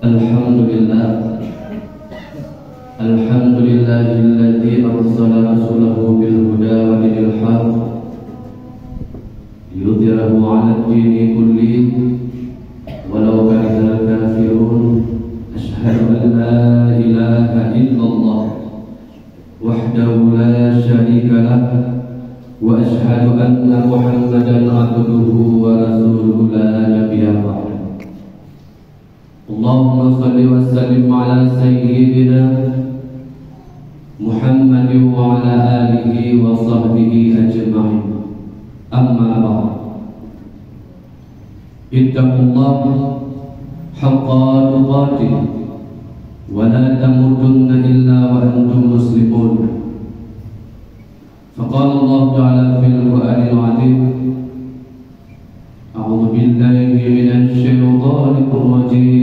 Alhamdulillah, alhamdulillahilladzi arsala rasulahu bil huda wa dinil haq liyudhhirahu 'ala ad-dini kullihi walau karihal kafirun. Asyhadu an la ilaha illallah wahdahu la syarika lah wa asyhadu anna Muhammadan 'abduhu wa rasuluhu la nabiyya ba'dahu. Allahumma salli wa sallim ala sayyidina Muhammad wa ala alihi wa sahbihi ajma'in. Amma ba'd. Ittaqullaha haqqa tuqatih wa la tamutunna illa wa antum muslimun. Faqala Allah ta'ala fil Qur'anil 'azim, a'udzu billahi minasy syaithanir rajim.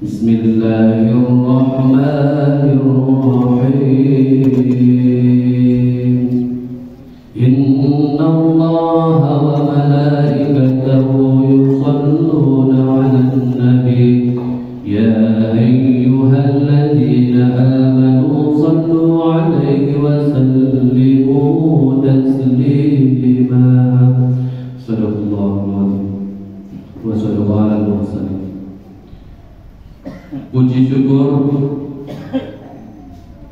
Bismillahirrahmanirrahim. Innallaha wa malaikatahu yusholluna 'alan nabi ya ayyuhalladzina amanu shallu 'alaihi wa sallimu taslima. Sadaqallahul azim wa sadaqal mursalin. Puji syukur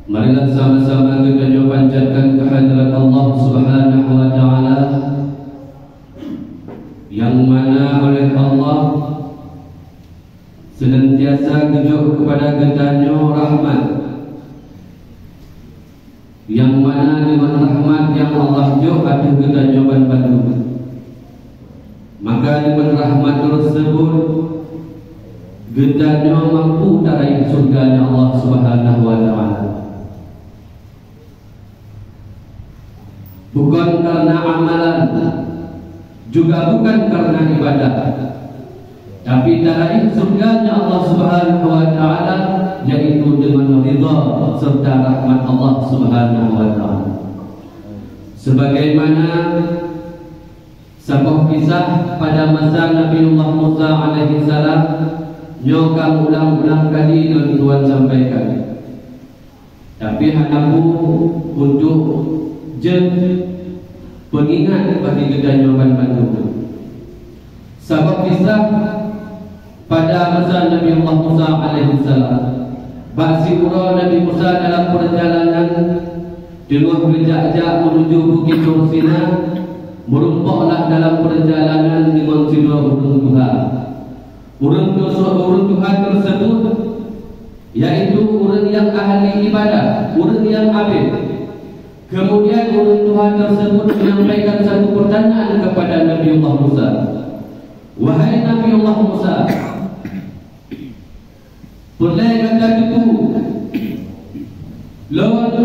marilah sama-sama kita panjatkan kehadirat Allah Subhanahu wa ta'ala, yang mana oleh Allah senantiasa kejuk kepada kitanya rahmat, yang mana dengan rahmat yang Allah juk ada kitanya bantu. Maka dengan rahmat tersebut kitanya mampu meraih surganya Allah Subhanahu wa ta'ala. Bukan karena amalan, juga bukan karena ibadah, tapi meraih surganya Allah Subhanahu wa ta'ala, yaitu dengan ridha serta rahmat Allah Subhanahu wa ta'ala. Sebagaimana sebuah kisah pada masa Nabiullah Musa alaihi salam, nyokang ulang-ulang kali dan Tuhan sampaikan, tapi hanaku untuk pengingat bagi kita nyoban bantu. Sebab kisah pada masa Nabi Musa alaihi salam, bagi Nabi Musa dalam perjalanan dengan berjak-jak menuju Bukit Tursina, merumpaklah dalam perjalanan dengan sidra urun Tuhan. Urun Tuhan tersebut yaitu urun yang ahli ibadah, urun yang abid. Kemudian urun Tuhan tersebut menyampaikan satu pertanyaan kepada Nabiullah Musa. Wahai Nabiullah Musa, boleh kata itu lawan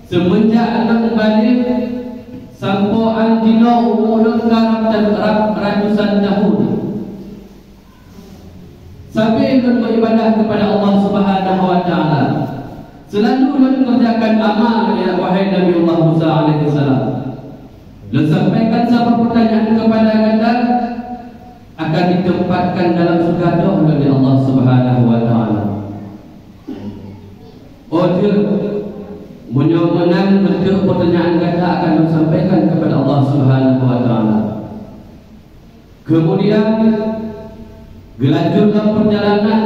semenjak anak balik sampai anjino umur dan ratusan tahun, sampai beribadah kepada Allah Subhanahu wa ta'ala, selalu mengerjakan amal, ya wahai Nabiullah Musa alaihi salam. Dan sampaikan satu pertanyaan kepada kita, akan ditempatkan dalam surga oleh Allah Subhanahu wa ta'ala. Dia menyomenang bentuk pertanyaan kita akan disampaikan kepada Allah Subhanahu wa ta'ala. Kemudian gelanjutkan perjalanan.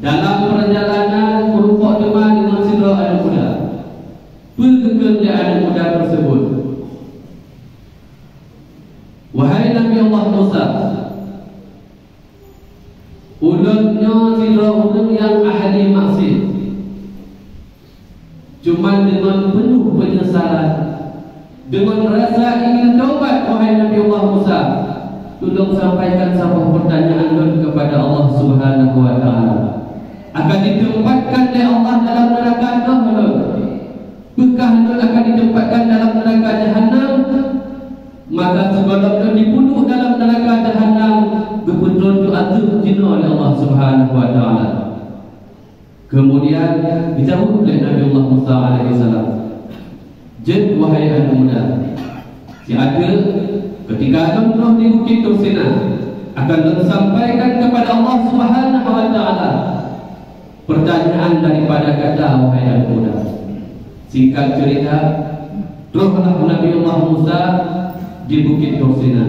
Dalam perjalanan merupuk demam dengan sidra anak muda. Pergegan anak muda tersebut, wahai Nabi Allah Musa, ulunnya sidra ulun yang ahli maksiat, cuma dengan penuh penyesalan, dengan rasa ingin taubat, wahai Nabi Allah Musa, tolong sampaikan satu pertanyaan kepada Allah Subhanahu wa ta'ala. Akan ditempatkan oleh Allah dalam neraka Jahannam. Bekah akan ditempatkan dalam neraka Jahannam. Maka sebelum dibunuh dalam neraka Jahannam, kebetulan itu azab jina oleh Allah Subhanahu wa ta'ala. Kemudian dijawab oleh Nabi Allah Musa alaihi salam, "Jad wahai anak muda, si ada ketika Adam telah di Bukit Tursina, akan disampaikan kepada Allah Subhanahu wa taala pertanyaan daripada kata wahai anak muda. Singkat cerita, rohlah Nabi Allah Musa di Bukit Tursina.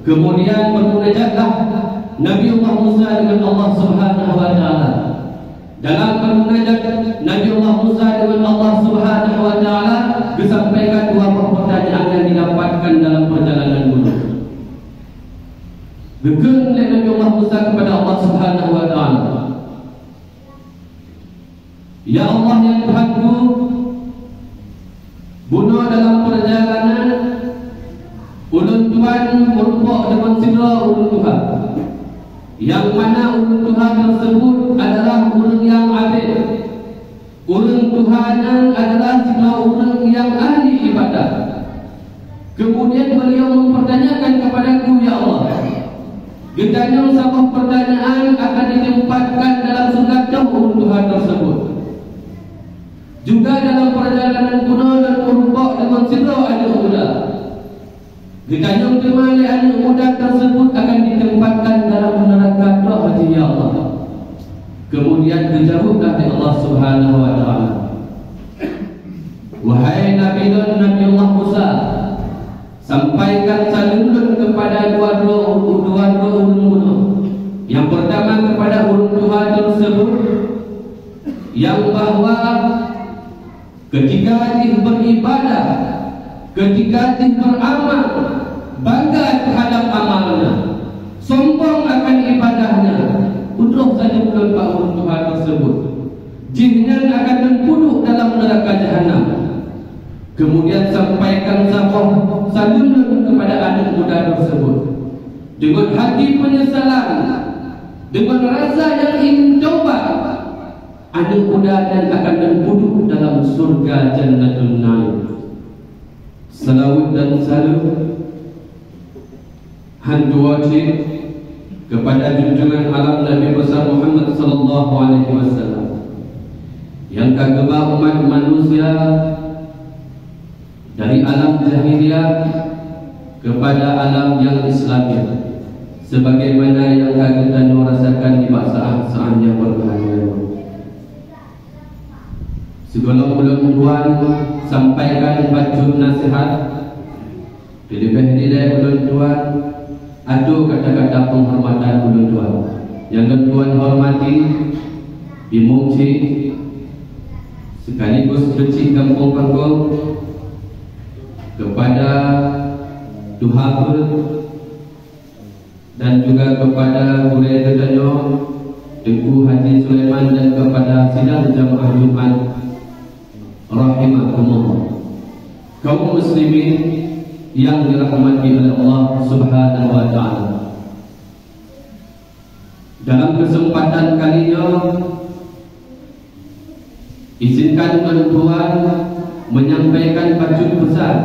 Kemudian bermunajatlah Nabi Allah Musa dengan Allah Subhanahu wa taala. Dalam bermunajat Nabi Allah Musa dengan Allah Subhanahu wa taala disampaikan dua pertanyaan yang didapatkan dalam perjalanan gunung. Berkata Nabi Allah Musa kepada Allah Subhanahu wa taala, "Ya Allah yang Tuhanku, bunuh dalam perjalanan ulun Tuhan merumpuk dengan sidra ulun Tuhan, yang mana ulun Tuhan tersebut adalah ulun yang adil. Ulun Tuhanan adalah sidra ulun yang ahli ibadah." Kemudian beliau mempertanyakan kepadaku, "Ya Allah, getanya sebuah pertanyaan akan ditempatkan dalam surga ulun Tuhan tersebut. Juga dalam perjalanan kuno dan merumpuk dengan sidra anak muda. Getanya kembali anak muda tersebut akan ditempatkan dalam neraka hati ya Allah." Kemudian dijawablah oleh Allah Subhanahu wa taala, "Wahai Nabi Allah Musa, sampaikan salam kepada dua ulun gunung. Yang pertama kepada ulun Tuhan tersebut, yang bahwa ketika dia beribadah, ketika dia beramal, bangga terhadap amalnya, sombong akan ibadahnya, udroh saja bukan Pak ulun Tuhan tersebut, jinnya akan mengkuduh dalam neraka jahanam." Kemudian sampaikan salam kepada anak muda tersebut dengan hati penyesalan, dengan rasa yang ingin coba. Anak muda dan akan mengkuduh dalam surga Jannatul Naim. Salawat dan salam hantu wajib kepada junjungan alam Nabi besar Muhammad sallallahu alaihi wasallam, yang kagema umat manusia dari alam jahiliyah kepada alam yang Islami, sebagaimana yang kita rasakan di saat-saat yang berbahagia. Segala ulun Tuhan sampaikan baju nasihat, dilebih nilai ulun Tuhan, ada kata-kata penghormatan ulun Tuhan yang Tuhan hormati, dimuji, sekaligus becik kampung-kampung kepada Duhaful dan juga kepada Bulai Ketanyo, Tengku Haji Sulaiman, dan kepada sidang jamaah Jumat rahimakumullah, kaum muslimin yang dirahmati oleh Allah Subhanahu wa taala. Dalam kesempatan kalinya, izinkan Tuhan menyampaikan patut pesan,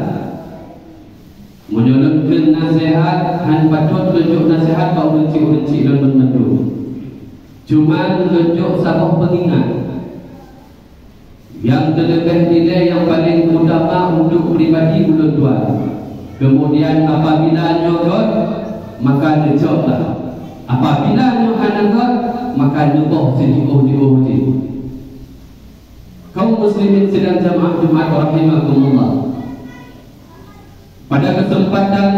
menyolongkan nasihat, han patut tunjuk nasihat bau uncik-uncik dan menentu. Cuma tunjuk sabah pengingat yang terlebih nilai yang paling utama untuk pribadi ulun Tuhan. Kemudian apabila nyogot, maka nejoklah. Apabila nyohanagot, maka nyogoh sejauh-jauh. Kaum muslimin sedang jamaah Jumat rahimakumullah, pada kesempatan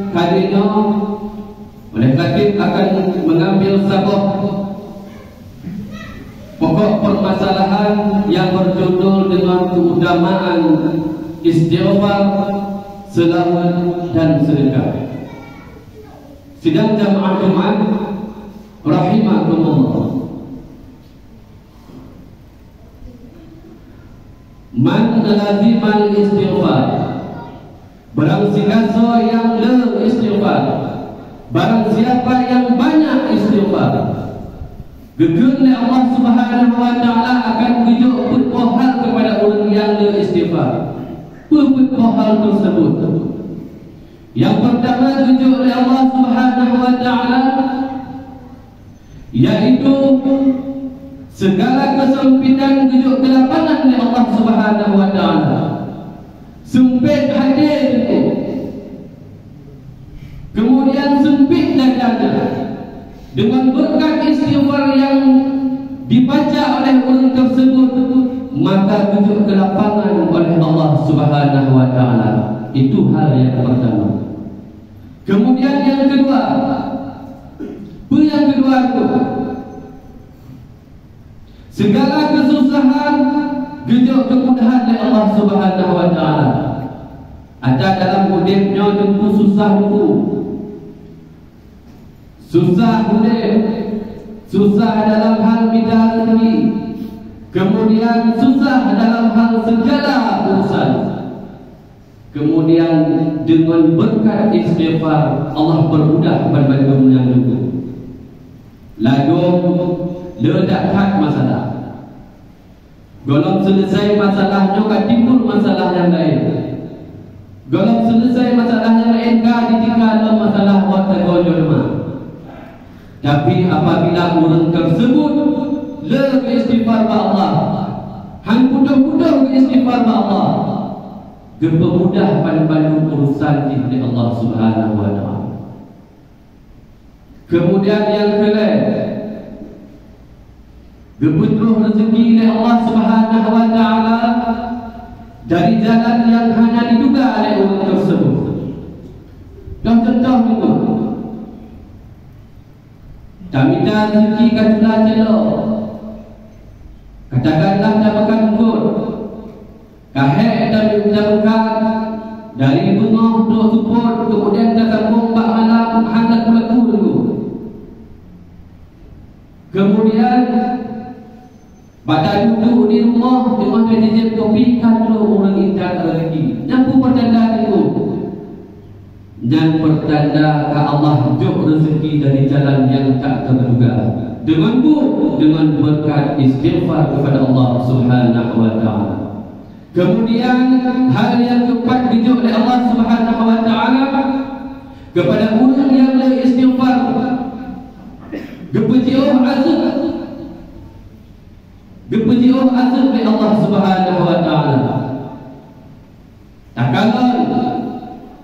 kali ini oleh Khatib akan mengambil sabah pokok permasalahan yang berjudul dengan keutamaan istighfar, selawat dan sedekah. Sidang jamaah Jumat rahimakumullah, man lazimal istighfar, barang siapa yang le istighfar, barang siapa yang banyak istighfar, gegurnya Allah Subhanahu wa taala akan tunjuk berpohal kepada orang yang le istighfar. Berpohal tersebut, yang pertama tunjuk oleh Allah Subhanahu wa taala, yaitu segala kesempitan tunjuk kelapangan oleh Allah Subhanahu wa taala. Sempit hadir, kemudian sempitlah gandanya. Dengan berkat istighfar yang dibaca oleh orang tersebut, maka tujuh kelapangan oleh Allah Subhanahu wa taala. Itu hal yang pertama. Kemudian yang kedua, itu segala kesusahan tujuh kemudahan oleh Allah Subhanahu wa taala. Ada dalam hidupnya tentu susah itu. Susah hidup, susah dalam hal minta rezeki, kemudian susah dalam hal segala urusan. Kemudian dengan berkat istighfar Allah bermudah berbantu yang itu. Lalu ledakan masalah. Golong selesai masalahnya kan timbul masalah yang lain. Golong selesai masalah yang lain kan ditinggal masalah buat tergolong. Tapi apabila orang tersebut lebih istighfar kepada Allah, hang mudah-mudah istighfar kepada Allah, dipermudah pada urusan di Allah Subhanahu wa taala. Kemudian yang kedua, dipenuh rezeki oleh Allah Subhanahu wa taala dari jalan yang hanya diduga oleh orang tersebut. Contoh itu, kami dah rezeki katalah celok, katakanlah dapatkan ukur, kahek dan bukan dari bunga untuk support, kemudian dah sambung bak malam hangat melaku dulu. Kemudian pada duduk di rumah dengan kejadian topikan dulu orang indah rezeki. Nampu pertanda itu. Dan pertanda ke Allah jauh rezeki dari jalan yang tak terduga. Dengan berkat istighfar kepada Allah Subhanahu wa taala. Kemudian hal yang keempat dijuk oleh Allah Subhanahu wa taala kepada orang yang le istighfar. Gepujiuh azab. Gepujiuh azab oleh Allah Subhanahu wa taala. Takkan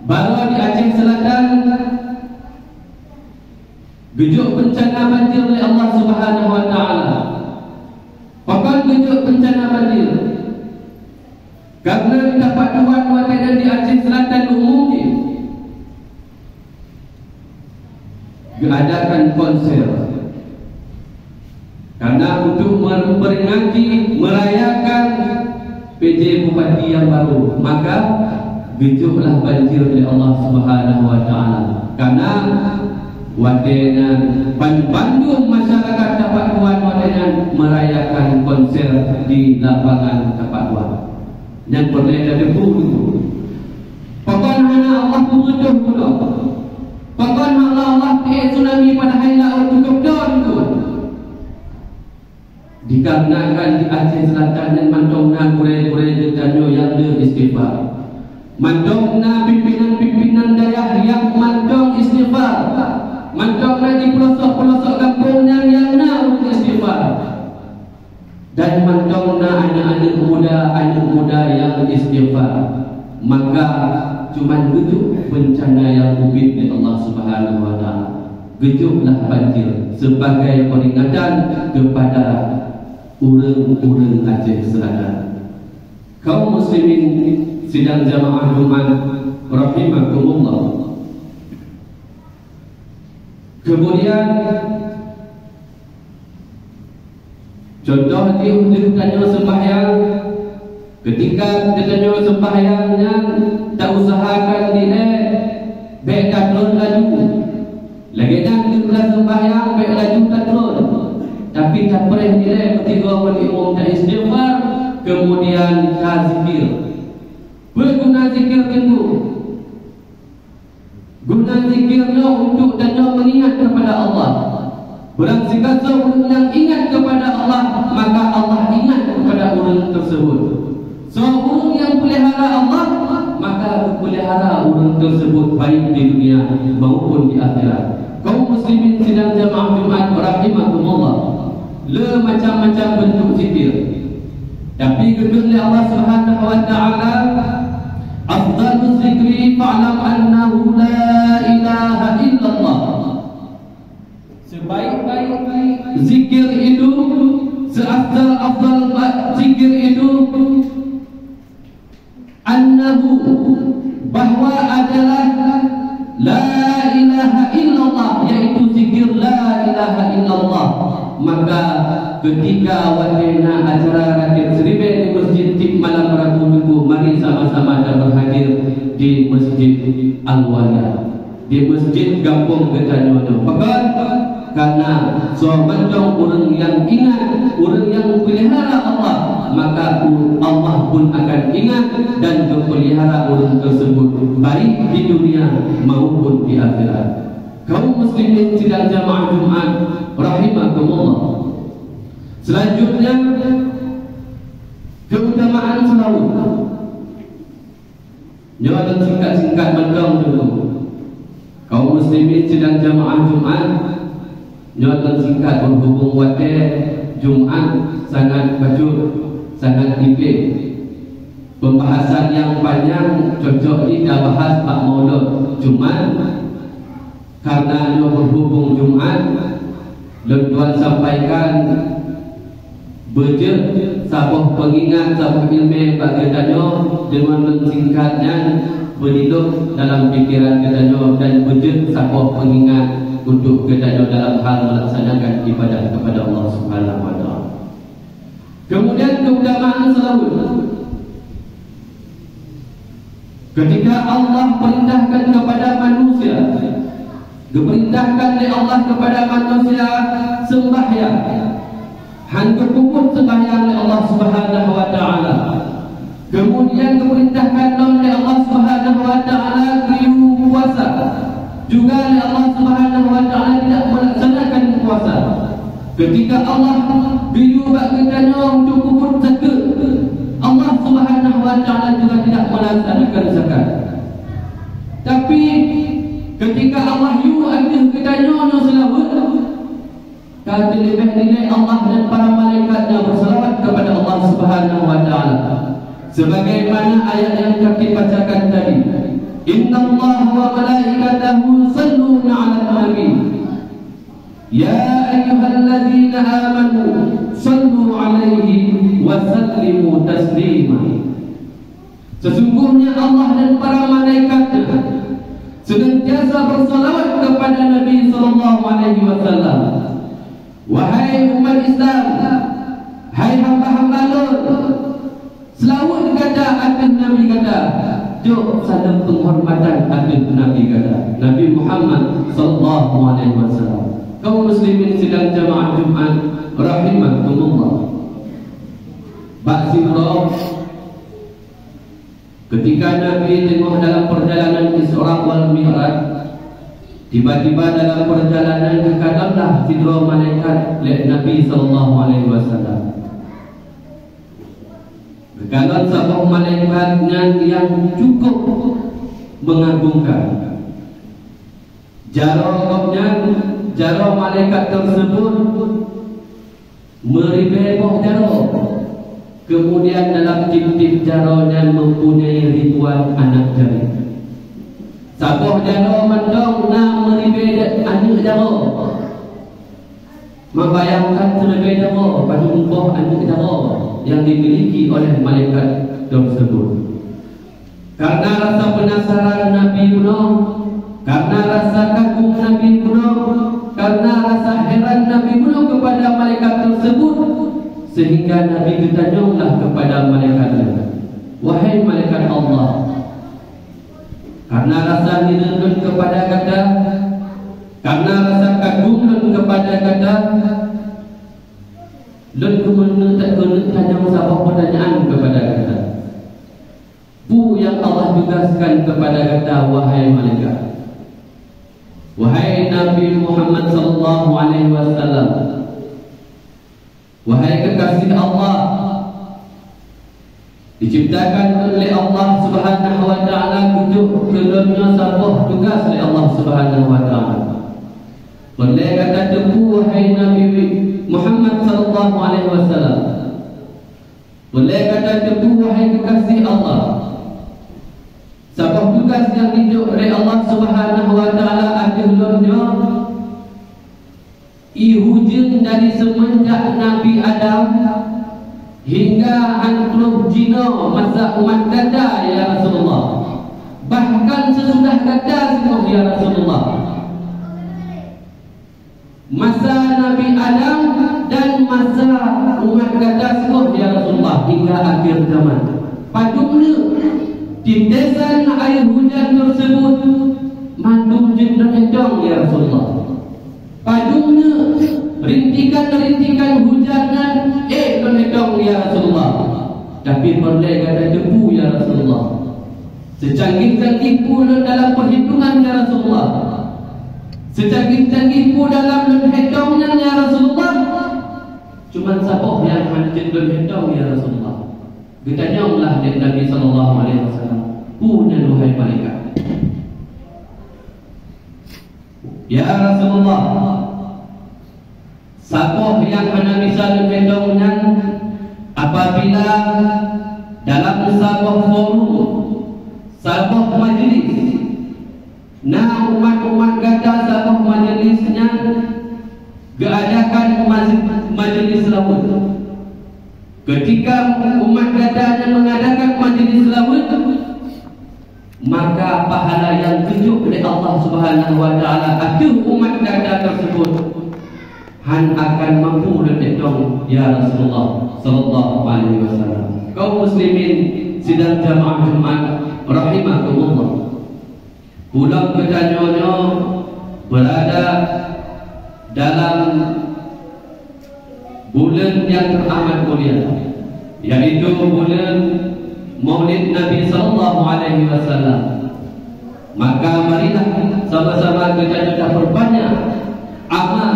baru di Aceh Selatan gejok bencana banjir oleh Allah Subhanahu wa taala. Papan gejok bencana banjir. Karena dapat duan watanan di Aceh Selatan umumnya diadakan konser. Karena untuk memperingati merayakan PJ Bupati yang baru, maka gejoklah banjir oleh Allah Subhanahu wa taala. Karena watanan Bandung masyarakat dapat duan watanan merayakan konser di lapangan dapat duan. Dan berbeda debu itu. Pokoknya Allah butuh pula. Pokoknya Allah tsunami pada hari laut cukup down itu. Dikarenakan di Aceh Selatan dan Mantongna kurai-kurai danyo yang istighfar. Mantongna pimpinan-pimpinan daerah yang mantong istighfar. Mantongna di pelosok-pelosok kampungnya yang istighfar. Dan mantongna anak-anak muda yang istighfar. Maka cuma gejuk bencana yang ubit dari Allah Subhanahu wa taala. Gejuklah banjir sebagai peringatan kepada orang-orang Aceh Selatan. Kaum muslimin sidang jamaah Jumat rahimakumullah. Kemudian contoh ditanya sembahyang, ketika ditanya sembahyangnya tak usahakan dia baik turun laju. Lagi dah kita sembahyang baik laju tak turun. Tapi tak pernah dia ketika menimum tak istighfar, kemudian tak zikir. Berguna zikir itu. Guna zikirnya untuk dan mengingat kepada Allah. Barang siapa seorang yang ingat kepada Allah, maka Allah ingat kepada orang tersebut. Seorang yang pelihara Allah, maka pelihara orang tersebut baik di dunia maupun di akhirat. Kaum muslimin sidang jamaah Jumat rahimakumullah. Le macam-macam bentuk zikir. Tapi kedua Allah Subhanahu wa taala, afdaluz zikri fa'lam annahu la ilaha illallah. zikir itu, seafdal zikir itu annahu, bahwa adalah la ilaha illallah, yaitu zikir la ilaha illallah. Maka ketika wadena acara rakit seribe di Masjid Tip Malam Rabu Minggu, mari sama-sama kita berhadir di Masjid Al-Wala, di Masjid Kampung Getanyono. Maka karena seorang orang yang ingat, orang yang pelihara Allah, maka Allah pun akan ingat dan pelihara orang tersebut, baik di dunia maupun di akhirat. Kaum muslimin sidang jamaah Jumat rahimakumullah. Selanjutnya keutamaan selawat. Jangan singkat-singkat mendong dulu. Kaum muslimin sidang jamaah Jumat, jangan singkat berhubung wate Jumat sangat bajut, sangat tipik. Pembahasan yang panjang cocok kita bahas Pak Maulud Jumat. Karena dia berhubung Jumat, dan Tuhan sampaikan bejek sabuh pengingat, sabuh ilmu bagi kita dengan mensingkatnya berhidup dalam pikiran kita dan bejek sabuh pengingat untuk kita dalam hal melaksanakan ibadah kepada Allah Subhanahu Wa Taala. Kemudian keutamaan selawat. Ketika Allah perintahkan kepada manusia, diperintahkan oleh Allah kepada manusia sembahyang, hancur kubur sembahyang oleh Allah Subhanahu Wa Taala. Kemudian diperintahkan oleh Allah Subhanahu Wa Taala kriu puasa, juga oleh Allah Subhanahu Wa Taala tidak melaksanakan puasa. Ketika Allah biu bak kita untuk kubur zakat, Allah Subhanahu Wa Taala juga tidak melaksanakan zakat. Tapi ketika Allah yu ada kita nyono selawat, kata lebih nilai Allah dan para malaikatnya berselawat kepada Allah Subhanahu Wa Taala. Sebagaimana ayat yang kami bacakan tadi, Inna Allah wa malaikatahu yusalluna 'alan nabi, ya ayyuhalladzina amanu sallu 'alaihi wa sallimu taslima. Sesungguhnya Allah dan para malaikatnya senantiasa bersalawat kepada Nabi sallallahu alaihi wasallam. Wahai umat Islam, hai hamba-hamba Allah, selawat kata akan Nabi kata, jok salam penghormatan akan Nabi kata, Nabi Muhammad sallallahu alaihi wasallam. Kaum muslimin sidang jamaah Jumat rahimakumullah. Baksiro ketika Nabi tengah dalam perjalanan Isra wal Mi'raj, tiba-tiba dalam perjalanan kekadamlah sidra malaikat Nabi sallallahu alaihi wasallam. Kekadam sabuk malaikatnya yang cukup mengagumkan. Jaro malaikat tersebut meribeboh jaro. Kemudian dalam tip-tip jaronya mempunyai ribuan anak jari. Sabuh jaro mendong na meribet anak jaro. Membayangkan terlebih jaro pada umpoh anak jaro yang dimiliki oleh malaikat tersebut. Karena rasa penasaran Nabi kuno, karena rasa kagum Nabi kuno, karena rasa heran Nabi kuno kepada malaikat tersebut, sehingga Nabi bertanyalah kepada malaikatnya, wahai malaikat Allah, karena rasa hirun kepada kata, karena rasa kagum kepada kata, dan kemudian tak kena tanya sabah pertanyaan kepada kata. Bu yang Allah tugaskan kepada kata, wahai malaikat, wahai Nabi Muhammad sallallahu alaihi wasallam, wahai kekasih Allah, diciptakan oleh Allah Subhanahu Wa Taala untuk keduanya sabah tugas oleh Allah Subhanahu Wa Taala. Boleh kata tebu wahai Nabi Muhammad sallallahu alaihi wasallam, boleh kata tebu wahai kekasih Allah, sabah tugas yang ditunjuk oleh Allah Subhanahu Wa Taala adalah Ihujun dari semenjak Nabi Adam hingga antruf jino masa umat gada ya Rasulullah. Bahkan sesudah gada semua ya Rasulullah. Masa Nabi Adam dan masa umat gada semua ya Rasulullah hingga akhir zaman. Padumnya tintesan air hujan tersebut mandum jendong ya Rasulullah. Padumnya rintikan-rintikan hujanan donedong ya Rasulullah. Tapi perlai ada debu ya Rasulullah. Secanggih-canggih pun dalam perhitungan ya Rasulullah. Secanggih-canggih pun dalam donedongnya ya Rasulullah. Cuma sabok yang hancur donedong ya Rasulullah. Bertanyalah dari Nabi SAW, punya duhai malaikat. Ya Rasulullah, sapoh yang mana bisa dendongnya apabila dalam sapoh forum, sapoh majlis, nah umat-umat gada sapoh majlisnya keadakan majlis laut. Ketika umat gadanya mengadakan majlis laut, maka pahala yang tunjuk oleh Allah Subhanahu wa taala akan umat gada tersebut han akan mampu dendong ya Rasulullah sallallahu alaihi wasallam. Kaum muslimin sidang jamaah Jumat rahimakumullah. Bulan ketanyonya berada dalam bulan yang teramat mulia, yaitu bulan Maulid Nabi sallallahu alaihi wasallam. Maka marilah sama-sama kita berbanyak amal,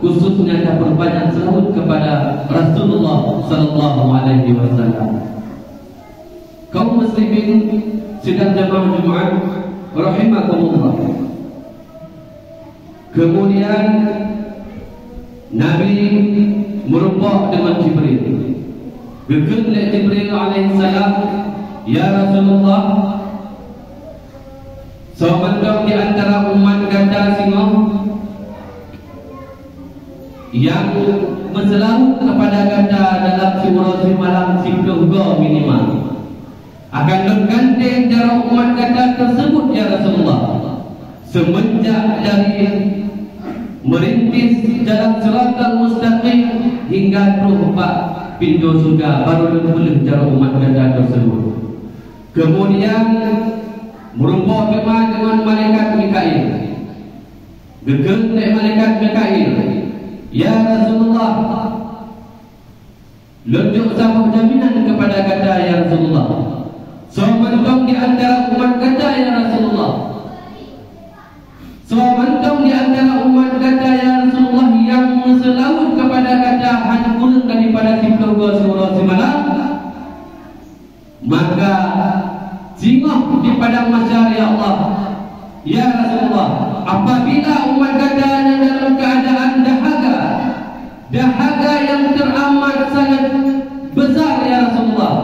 khususnya kita berbanyak selawat kepada Rasulullah sallallahu alaihi wasallam. Kaum muslimin sidang jamaah Jumat rahimakumullah. Kemudian Nabi merumpah dengan Jibril. Berkata Jibril alaihissalam, ya Rasulullah, seorang di antara umat ganda singo yang menselawat kepada ganda dalam surah malam simpuh minimal akan bergandeng darah umat ganda tersebut ya Rasulullah. Semenjak dari merintis jalan siratal mustaqim hingga terumpak pintu surga baru boleh darah umat ganda tersebut. Kemudian merumpah dengan malaikat Mikail. Gegel malaikat Mikail, ya Rasulullah, lunjuk sabuk jaminan kepada ganda ya Rasulullah. Seorang di antara umat ganda ya Rasulullah. Seorang di antara umat ganda ya Rasulullah yang selawat kepada ganda hankurun daripada simpuh surah semalam, maka singoh di padang mahsyar ya Allah ya Rasulullah. Apabila umat ganda dalam keadaan dahaga yang teramat sangat besar ya Rasulullah,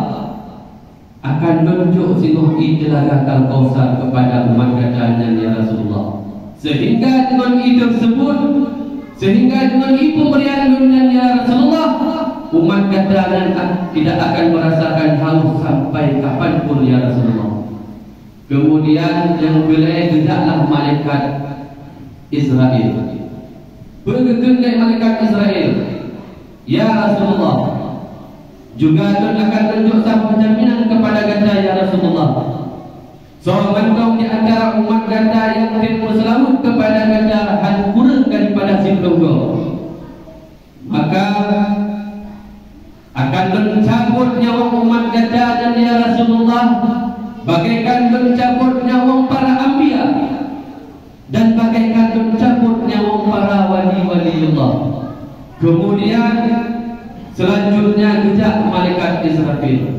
akan menunjuk singoh Telaga Al-Kausar kepada umat ganda ya Rasulullah. Sehingga dengan itu tersebut, sehingga dengan itu pemberian dunia ya Rasulullah, umat ganda tidak akan merasakan haus sampai kapanpun ya Rasulullah. Kemudian yang boleh tidaklah malaikat Israel. Bergegendai malaikat Israel, ya Rasulullah, juga akan tunjuk satu jaminan kepada ganda ya Rasulullah. Seorang kaum di antara umat ganda yang berselawat kepada ganda hankurun daripada simpuh, maka akan mencabut nyawa umat ganda dan ya Rasulullah, bagaikan mencabut nyawa para anbiya dan bagaikan mencabut nyawa para wali-waliullah. Kemudian selanjutnya gejak malaikat Israfil.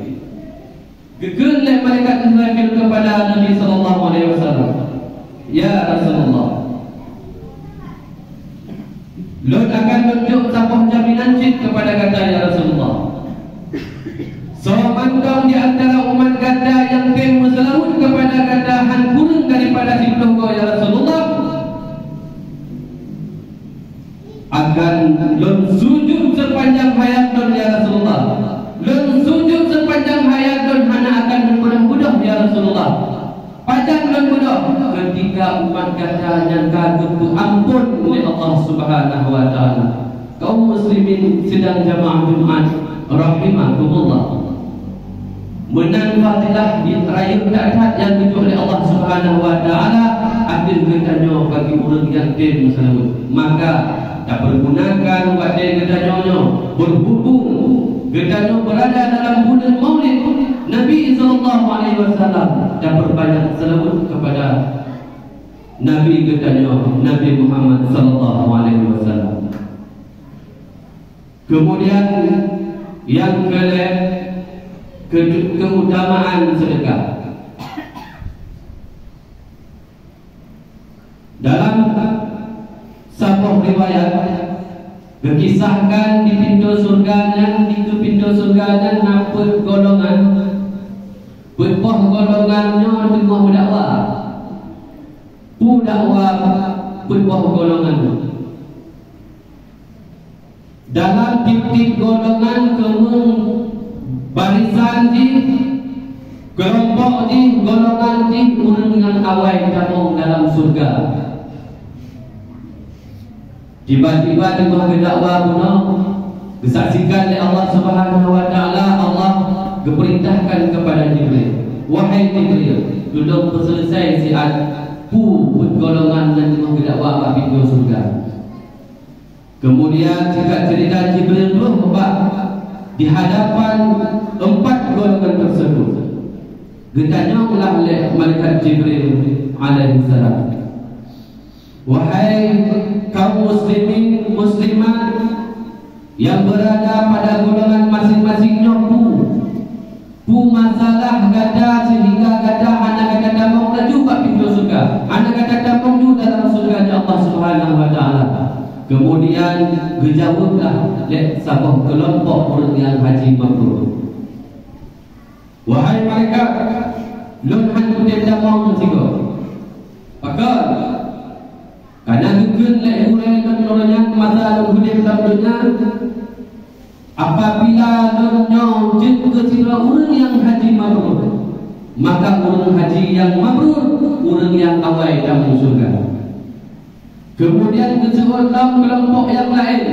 Gegelai malaikat Israfil kepada Nabi sallallahu alaihi wasallam, ya Rasulullah, Lord akan tunjuk sabuk jaminan cik kepada ganda ya Rasulullah. Seorang kaum di antara umat ganda yang berselawat kepada ganda hankurun daripada simpuh ya Rasulullah, akan lun sujud sepanjang hayat lun ya Rasulullah. Lun sujud sepanjang hayat lun hana akan mudah-mudah ya Rasulullah. Panjang lun mudah ketika umat kata yang kagum ampun oleh Allah Subhanahu wa taala. Kaum muslimin sedang jamaah Jumat rahimakumullah. Menang fadilah di raya tak yang ditunjuk oleh Allah Subhanahu wa taala adil ketanya bagi orang yang dem masalah. Maka tak pergunakan buat dia ketanya berhubung ketanya berada dalam bulan Maulid Nabi sallallahu alaihi wasallam dan berbanyak selawat kepada Nabi ketanya Nabi Muhammad sallallahu alaihi wasallam. Kemudian yang keutamaan sedekah. Dalam sebuah riwayat berkisahkan di pintu surga dan di pintu surga dan nampak golongan berpoh golongannya tengah berdakwah. Dakwah berpoh golongannya. Dalam titik golongan kemung barisan di kelompok di golongan di orang dengan awal kamu dalam surga. Tiba-tiba di bawah dakwah guna disaksikan oleh Allah Subhanahu wa taala. Allah diperintahkan kepada Jibril, wahai Jibril, duduk selesai siat pu golongan dan di bawah dakwah pintu surga. Kemudian jika cerita Jibril berubah di hadapan 4 golongan tersebut, ditanyaalah oleh malaikat Jibril alaihi salam, wahai kaum muslimin muslimat yang berada pada golongan masing-masingnya, pu masalah gada sehingga gada anak kata damang juga pintu surga, anak kata damang juga dalam surga Allah Subhanahu wa taala. Kemudian dijawablah oleh sebuah kelompok orang yang haji mabrur, wahai mereka lun hantu dia mau sigo pakar karena gugun lek hurai dan orangnya masa lun hudib dalam dunia. Apabila lunnya juga sila orang yang haji mabrur, maka orang haji yang mabrur orang yang awal dalam surga. Kemudian disebut dalam kelompok yang lain,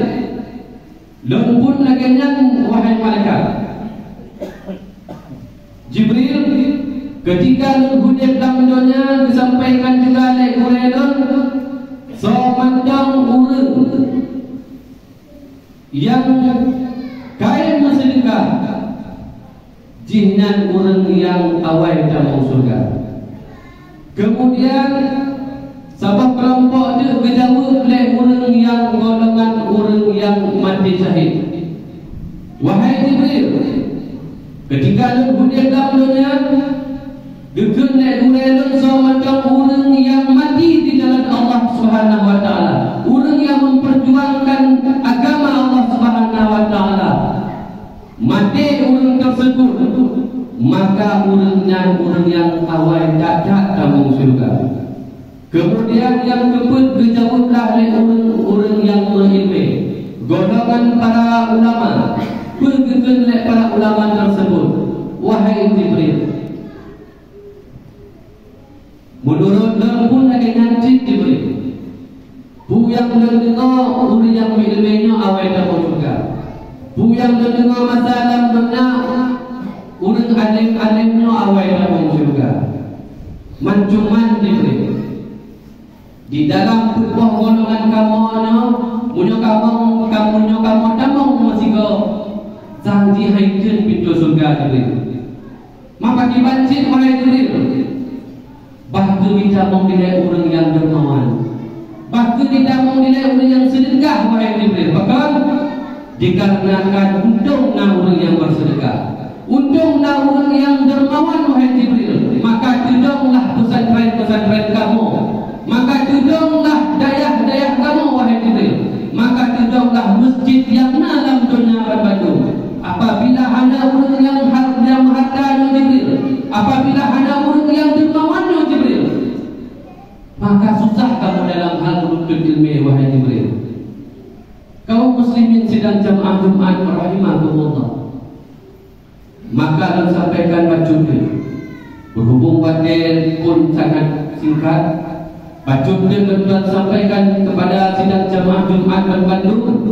lun pun lagi yang wahai malaikat Jibril, ketika lun hudib dalam dunia disampaikan juga oleh Hurairah, semacam orang yang kaya bersedekah jinan orang yang awal dalam surga. Kemudian sebab kelompok itu dijawab oleh orang yang golongan orang yang mati syahid, wahai Jibril, ketika lu hudib dalam dunia dukun oleh Hurairah semacam orang yang mati di jalan Allah Subhanahu wa taala, orang yang memperjuangkan agama Allah Subhanahu wa taala. Mati orang tersebut, maka orangnya orang yang awal tak dalam surga. Kemudian yang keempat dijawablah oleh orang yang berilmu, golongan para ulama, bergegan oleh para ulama tersebut, wahai Jibril, menurut lempun lagi nanti Jibril, bu yang mendengar orang yang berilmunya awal dalam surga, bu yang mendengar masalah benar orang alim-alimnya awal dalam surga. Mancuman Jibril di dalam tubuh golongan kamu tamang masih go janji hancur pintu surga Jibril. Maka dibancit oleh Jibril, bahkan kita menilai orang yang dermawan, bahkan kita menilai orang yang sedekah wahai Jibril. Bahkan dikarenakan untungnya orang yang bersedekah, untungnya orang yang dermawan wahai Jibril, maka tudunglah pesantren-pesantren kamu, maka tudunglah dayah-dayah kamu wahai Jibril, maka tudunglah masjid yang dalam dunia berbatu. Apabila ada orang yang harta Jibril, apabila ada orang yang dermawan Jibril, maka susah kamu dalam hal menuntut ilmu wahai Jibril. muslimin sidang jamaah Jumat rahimakumullah. Maka akan sampaikan bajunya. Berhubung wadil pun sangat singkat, bajunya tuan sampaikan kepada sidang jamaah Jumat Bandung.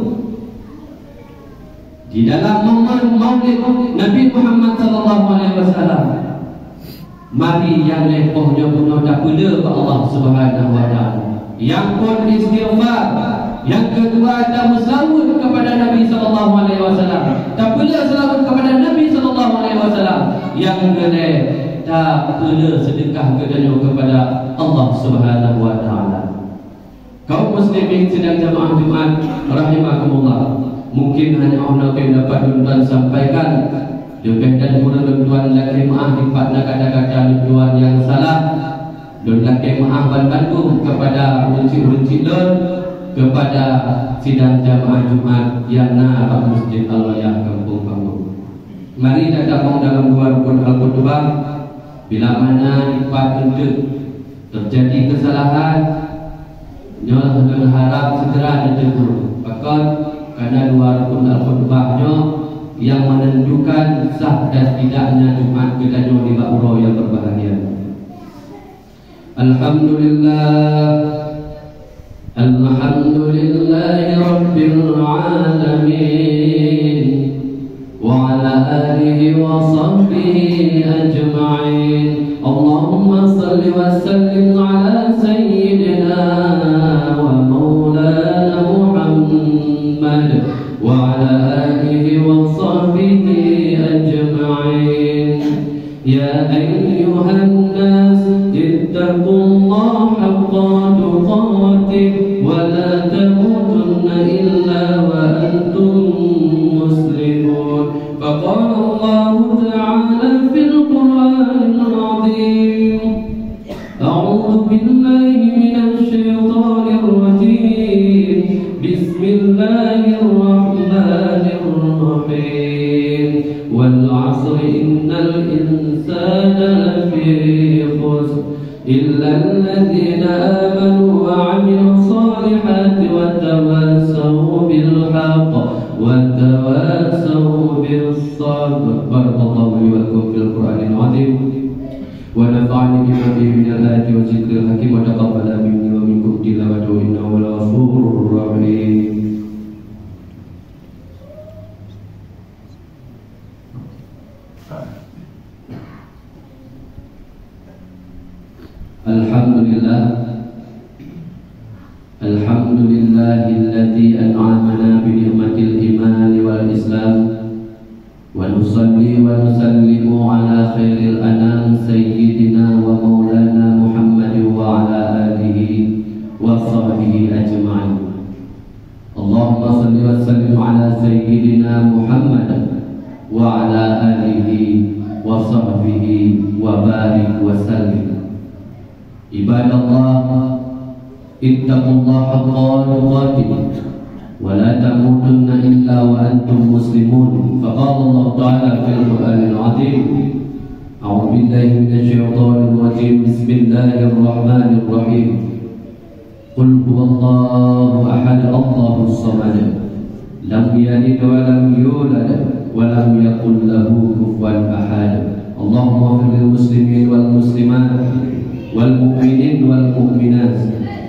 Di dalam momen Maulid Nabi Muhammad sallallahu alaihi wasallam, mari yang lepohnya punya tak pula ke Allah Subhanahu wa taala. Yang pun istighfar, yang kedua ada bersawut kepada Nabi sallallahu alaihi wasallam. Tak pula selawat kepada Nabi sallallahu alaihi wasallam. Yang kedua tak pula sedekah kepada Allah Subhanahu wa taala. Kaum muslimin sedang jamaah Jumat rahimakumullah. Mungkin hanya Allah yang dapat tuan sampaikan. Juga dan tuan laki maaf dipatna kata-kata tuan yang salah. Dan laki maaf bantu kepada uncik-uncik kepada sidang jamaah Jumat yang nak Masjid Al-Wayah Kampung Panggung. Mari datang dalam dua rukun Al-Qutbah. Bila mana dipat untuk terjadi kesalahan, nyoh berharap segera ditegur. Bahkan karena dua rukun Al-Qutbahnya yang menentukan sah dan tidaknya Jumat kita di Ba'uro yang berbahagia. Alhamdulillahi Rabbil Alamin wa ala alihi wa sahbihi ajma'in. Allahumma salli wa sallim ala sayyidina wa maulana Muhammad wa ala alihi wa sahbihi ajma'in. Ya ayyuhan nas ittaqullaha haqqa tuqatih wa la tamutunna illa wa antum muslimun. Faqala Allah ta'ala fil Qur'anil 'azim, a'udzu billahi minasy syaithanir rajim. Bismillahirrahmanirrahim. Wal 'asri innal insana lafi khusr illa alladhina amanu wa 'amilus solihati wa tawassaw bil haqq wa tawassaw bis sabr. Barakallahu li wa lakum fil Qur'anil 'azim wa nafa'ani bima fihi min al-ayati wa dzikril hakim wa taqabbala minni wa minkum tilawatahu innahu laghafurur rahim. Alhamdulillah, alhamdulillahilladzi an'amana bi ni'matil iman wal islam, wa nusalli wa nusallimu ala khairil anam sayyidina wa maulana Muhammad wa ala alihi wa sahbihi ajma'in. Allahumma salli wa sallim ala sayyidina Muhammad wa ala alihi wa sahbihi wa barik wa sallim. Ibadallah, ittaqullaha haqqa tuqatih wa la tamutunna illa wa antum muslimun. Faqala Allah ta'ala fil Qur'anil 'azim, a'udzu billahi minasy syaithanir rajim. Bismillahir rahmanir rahim. Qul huwallahu ahad, Allahus samad, lam yalid wa lam yulad wa lam yakul lahu kufuwan ahad. Allahumma ighfir lil muslimin wal muslimat wal mu'minin wal mu'minat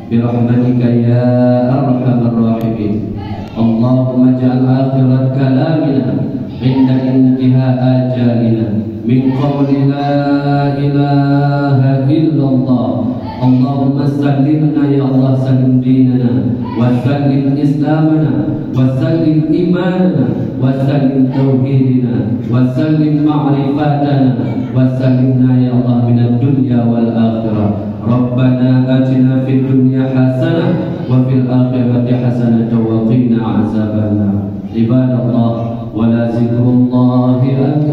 birahmatika ya arhamar rahimin. Allahumma ja'al akhirat kalamina inda intiha ajalina min qawli la ilaha illallah. Allahumma sallimna ya Allah, sallim dinana wa sallim islamana wa sallim imanana wa sallim tauhidina wa sallim ma'rifatana wa sallimna ya Allah minad dunya wal akhirah. Rabbana atina fid dunya hasanah wa fil akhirati hasanah wa qina azabannar. Ibadallah, wa la zikrullahi akbar.